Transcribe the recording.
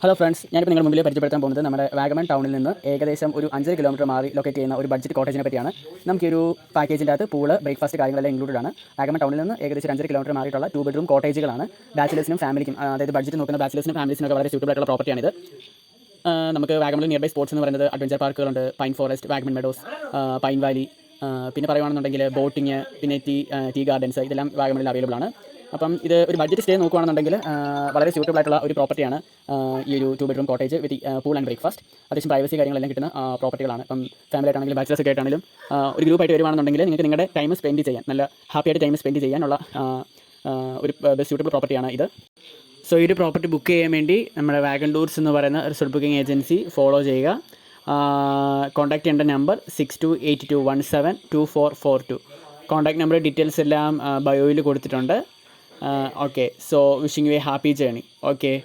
Hello friends, ഞാനിപ്പോൾ നിങ്ങളുടെ മുമ്പിൽ പരിചയപ്പെടുത്താൻ പോകുന്നത് നമ്മുടെ വാഗമൺ ടൗണിൽ നിന്ന് ഏകദേശം ഒരു 5 കിലോമീറ്റർ മാറി ലൊക്കേറ്റ് ചെയ്യുന്ന ഒരു ബഡ്ജറ്റ് കോട്ടേജിനെ പറ്റിയാണ്. നമുക്കൊരു പാക്കേജിൻ്റെ അകത്ത് പൂള്, ബ്രേക്ക്ഫാസ്റ്റ് കാര്യങ്ങളെല്ലാം ഇൻക്ലൂഡഡ് ആണ്. വാഗമൺ ടൗണിൽ നിന്ന് ഏകദേശം 5 കിലോമീറ്റർ മാറിയിട്ടുള്ള 2 ബെഡ്റൂം കോട്ടേജുകളാണ്. ബാച്ചിലേഴ്സിനും ഫാമിലിക്കും, അതായത് ബഡ്ജറ്റ് നോക്കുന്ന ബാച്ചിലേഴ്സിനും ഫാമിലീസിനൊക്കെ വളരെ സ്യൂട്ടബിൾ ആയിട്ടുള്ള പ്രോപ്പർട്ടിയാണിത്. നമുക്ക് വാഗമണിൽ നിയർ ബൈ സ്പോർട്സ് എന്ന് പറയുന്നത് അഡ്വഞ്ചർ പാർക്കുകളുണ്ട്. Pine forest, Vagamon meadows, pine valley, പിന്നെ പറയുകയാണെന്നുണ്ടെങ്കിൽ ബോട്ടിങ്, പിന്നെ ടീ ഗാർഡൻസ്, ഇതെല്ലാം വാഗമണിൽ അവൈലബിൾ ആണ്. അപ്പം ഇത് ഒരു ബഡ്ജറ്റ് സ്റ്റേ നോക്കുകയാണെന്നുണ്ടെങ്കിൽ വളരെ സ്യൂട്ടബിൾ ആയിട്ടുള്ള ഒരു പ്രോപ്പർട്ടിയാണ് ഈ ഒരു 2 bedroom cottage with pool and breakfast. അത്യാവശ്യം പ്രൈവസി കാര്യങ്ങളെല്ലാം കിട്ടുന്ന പ്രോപ്പർട്ടികളാണ്. ഇപ്പം ഫാമിലി ആയിട്ടാണെങ്കിലും ബാച്ചിലേഴ്സ് ഒക്കെ ആയിട്ടാണെങ്കിലും ഒരു ഗ്രൂപ്പായിട്ട് വരുവാണെന്നുണ്ടെങ്കിൽ നിങ്ങൾക്ക് നിങ്ങളുടെ ടൈം സ്പെൻഡ് ചെയ്യാൻ, നല്ല ഹാപ്പി ആയിട്ട് ടൈം സ്പെൻഡ് ചെയ്യാനുള്ള ഒരു സ്യൂട്ടബിൾ പ്രോപ്പർട്ടിയാണ് ഇത്. സോ ഈ ഒരു പ്രോപ്പർട്ടി ബുക്ക് ചെയ്യാൻ വേണ്ടി നമ്മുടെ വാഗൺ ടൂർസ് എന്ന് പറയുന്ന റിസോർട്ട് ബുക്കിംഗ് ഏജൻസി ഫോളോ ചെയ്യുക. കോൺടാക്ട് ചെയ്യേണ്ട നമ്പർ 6282172442. കോൺടാക്ട് നമ്പർ ഡീറ്റെയിൽസ് എല്ലാം ബയോയിൽ കൊടുത്തിട്ടുണ്ട്. Okay, so wishing you a happy journey. Okay.